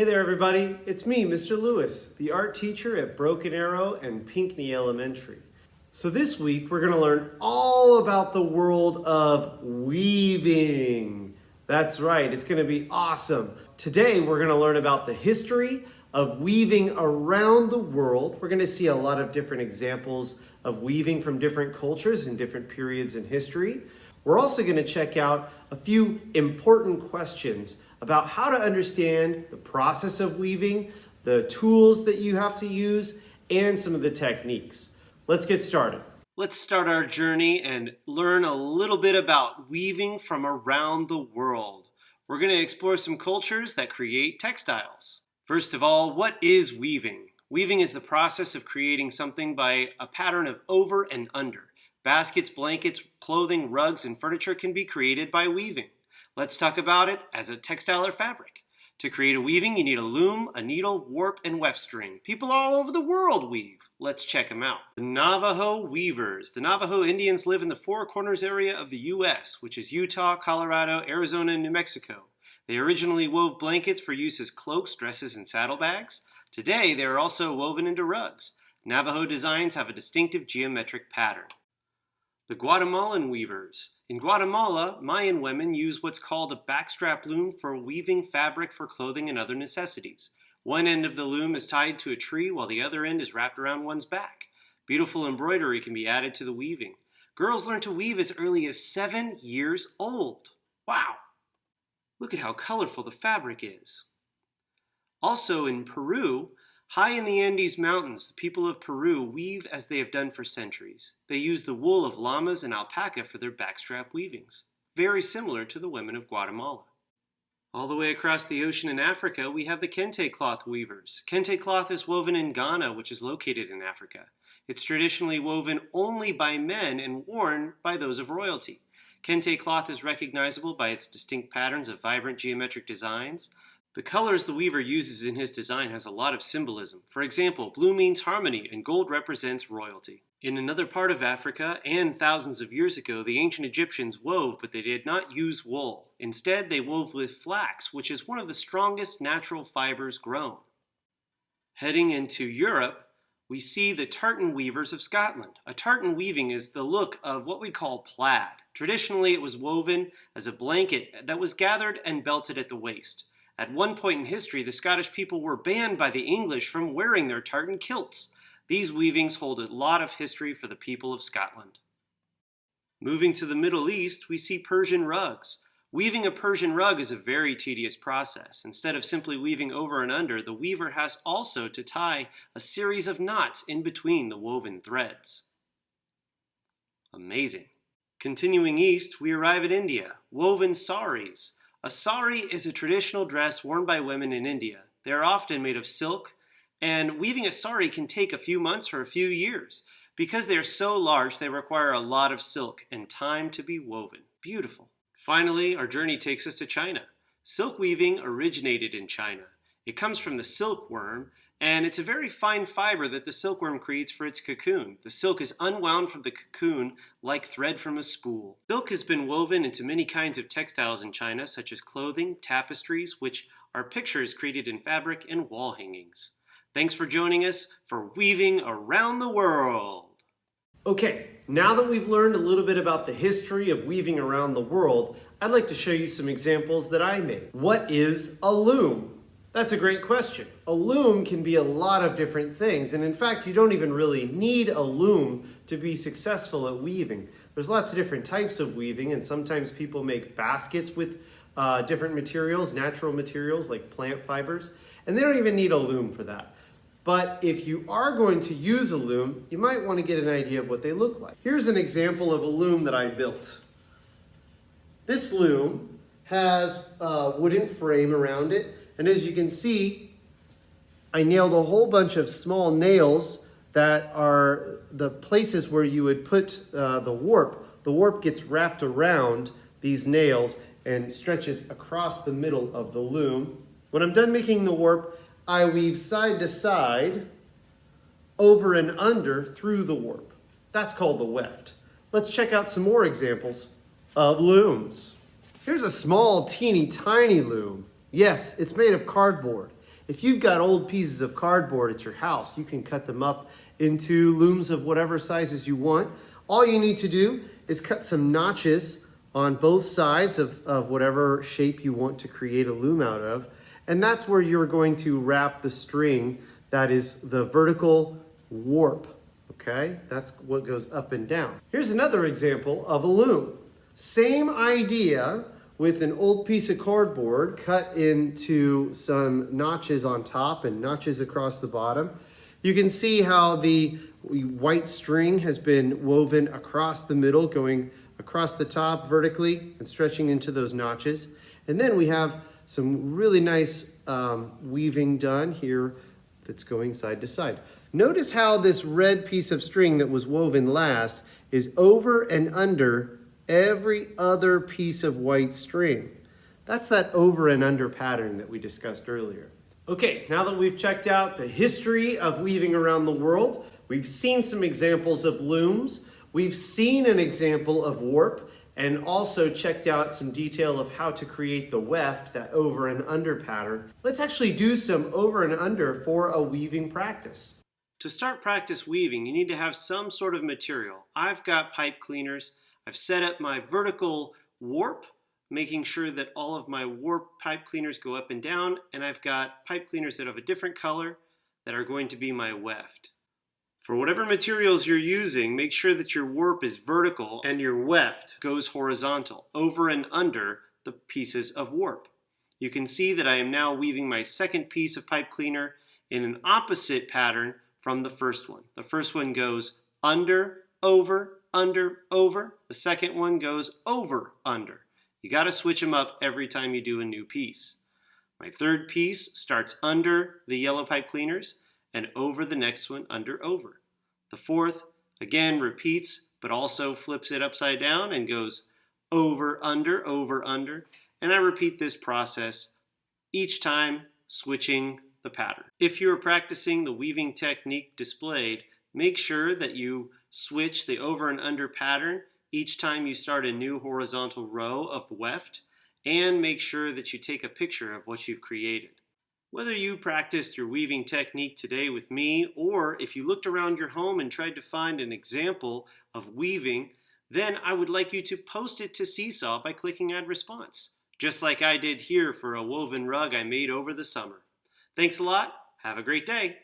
Hey there everybody, it's me, Mr. Lewis, the art teacher at Broken Arrow and Pinckney Elementary. So this week we're going to learn all about the world of weaving. That's right, it's going to be awesome. Today we're going to learn about the history of weaving around the world. We're going to see a lot of different examples of weaving from different cultures and different periods in history. We're also going to check out a few important questions about how to understand the process of weaving, the tools that you have to use, and some of the techniques. Let's get started. Let's start our journey and learn a little bit about weaving from around the world. We're going to explore some cultures that create textiles. First of all, what is weaving? Weaving is the process of creating something by a pattern of over and under. Baskets, blankets, clothing, rugs, and furniture can be created by weaving. Let's talk about it as a textile or fabric. To create a weaving, you need a loom, a needle, warp, and weft string. People all over the world weave. Let's check them out. The Navajo weavers. The Navajo Indians live in the Four Corners area of the U.S., which is Utah, Colorado, Arizona, and New Mexico. They originally wove blankets for use as cloaks, dresses, and saddlebags. Today, they are also woven into rugs. Navajo designs have a distinctive geometric pattern. The Guatemalan weavers. In Guatemala, Mayan women use what's called a backstrap loom for weaving fabric for clothing and other necessities. One end of the loom is tied to a tree while the other end is wrapped around one's back. Beautiful embroidery can be added to the weaving. Girls learn to weave as early as 7 years old. Wow! Look at how colorful the fabric is. Also in Peru, high in the Andes Mountains, the people of Peru weave as they have done for centuries. They use the wool of llamas and alpaca for their backstrap weavings, very similar to the women of Guatemala. All the way across the ocean in Africa, we have the Kente Cloth weavers. Kente Cloth is woven in Ghana, which is located in Africa. It's traditionally woven only by men and worn by those of royalty. Kente Cloth is recognizable by its distinct patterns of vibrant geometric designs. The colors the weaver uses in his design has a lot of symbolism. For example, blue means harmony and gold represents royalty. In another part of Africa, and thousands of years ago, the ancient Egyptians wove, but they did not use wool. Instead, they wove with flax, which is one of the strongest natural fibers grown. Heading into Europe, we see the Tartan weavers of Scotland. A tartan weaving is the look of what we call plaid. Traditionally, it was woven as a blanket that was gathered and belted at the waist. At one point in history, the Scottish people were banned by the English from wearing their tartan kilts. These weavings hold a lot of history for the people of Scotland. Moving to the Middle East, we see Persian rugs. Weaving a Persian rug is a very tedious process. Instead of simply weaving over and under, the weaver has also to tie a series of knots in between the woven threads. Amazing. Continuing east, we arrive at India. Woven saris. A sari is a traditional dress worn by women in India. They are often made of silk, and weaving a sari can take a few months or a few years. Because they are so large, they require a lot of silk and time to be woven. Beautiful. Finally, our journey takes us to China. Silk weaving originated in China. It comes from the silkworm, and it's a very fine fiber that the silkworm creates for its cocoon. The silk is unwound from the cocoon like thread from a spool. Silk has been woven into many kinds of textiles in China, such as clothing, tapestries, which are pictures created in fabric, and wall hangings. Thanks for joining us for Weaving Around the World. Okay, now that we've learned a little bit about the history of weaving around the world, I'd like to show you some examples that I made. What is a loom? That's a great question. A loom can be a lot of different things, and in fact, you don't even really need a loom to be successful at weaving. There's lots of different types of weaving, and sometimes people make baskets with different materials, natural materials like plant fibers, and they don't even need a loom for that. But if you are going to use a loom, you might want to get an idea of what they look like. Here's an example of a loom that I built. This loom has a wooden frame around it, and as you can see, I nailed a whole bunch of small nails that are the places where you would put the warp. The warp gets wrapped around these nails and stretches across the middle of the loom. When I'm done making the warp, I weave side to side, over and under through the warp. That's called the weft. Let's check out some more examples of looms. Here's a small, teeny tiny loom. Yes, it's made of cardboard. If you've got old pieces of cardboard at your house, you can cut them up into looms of whatever sizes you want. All you need to do is cut some notches on both sides of whatever shape you want to create a loom out of. And that's where you're going to wrap the string that is the vertical warp, okay? That's what goes up and down. Here's another example of a loom. Same idea with an old piece of cardboard cut into some notches on top and notches across the bottom. You can see how the white string has been woven across the middle, going across the top vertically and stretching into those notches. And then we have some really nice weaving done here that's going side to side. Notice how this red piece of string that was woven last is over and under every other piece of white string. That's that over and under pattern that we discussed earlier. Okay, now that we've checked out the history of weaving around the world, we've seen some examples of looms, we've seen an example of warp, and also checked out some detail of how to create the weft, that over and under pattern. Let's actually do some over and under for a weaving practice. To start practice weaving, you need to have some sort of material. I've got pipe cleaners. I've set up my vertical warp, making sure that all of my warp pipe cleaners go up and down, and I've got pipe cleaners that have a different color that are going to be my weft. For whatever materials you're using, make sure that your warp is vertical and your weft goes horizontal, over and under the pieces of warp. You can see that I am now weaving my second piece of pipe cleaner in an opposite pattern from the first one. The first one goes under, over, over. The second one goes over, under. You got to switch them up every time you do a new piece. My third piece starts under the yellow pipe cleaners and over the next one, under, over. The fourth, again, repeats, but also flips it upside down and goes over, under, and I repeat this process each time, switching the pattern. If you're practicing the weaving technique displayed, make sure that you switch the over and under pattern each time you start a new horizontal row of weft, and make sure that you take a picture of what you've created. Whether you practiced your weaving technique today with me, or if you looked around your home and tried to find an example of weaving, then I would like you to post it to Seesaw by clicking Add Response, just like I did here for a woven rug I made over the summer. Thanks a lot. Have a great day.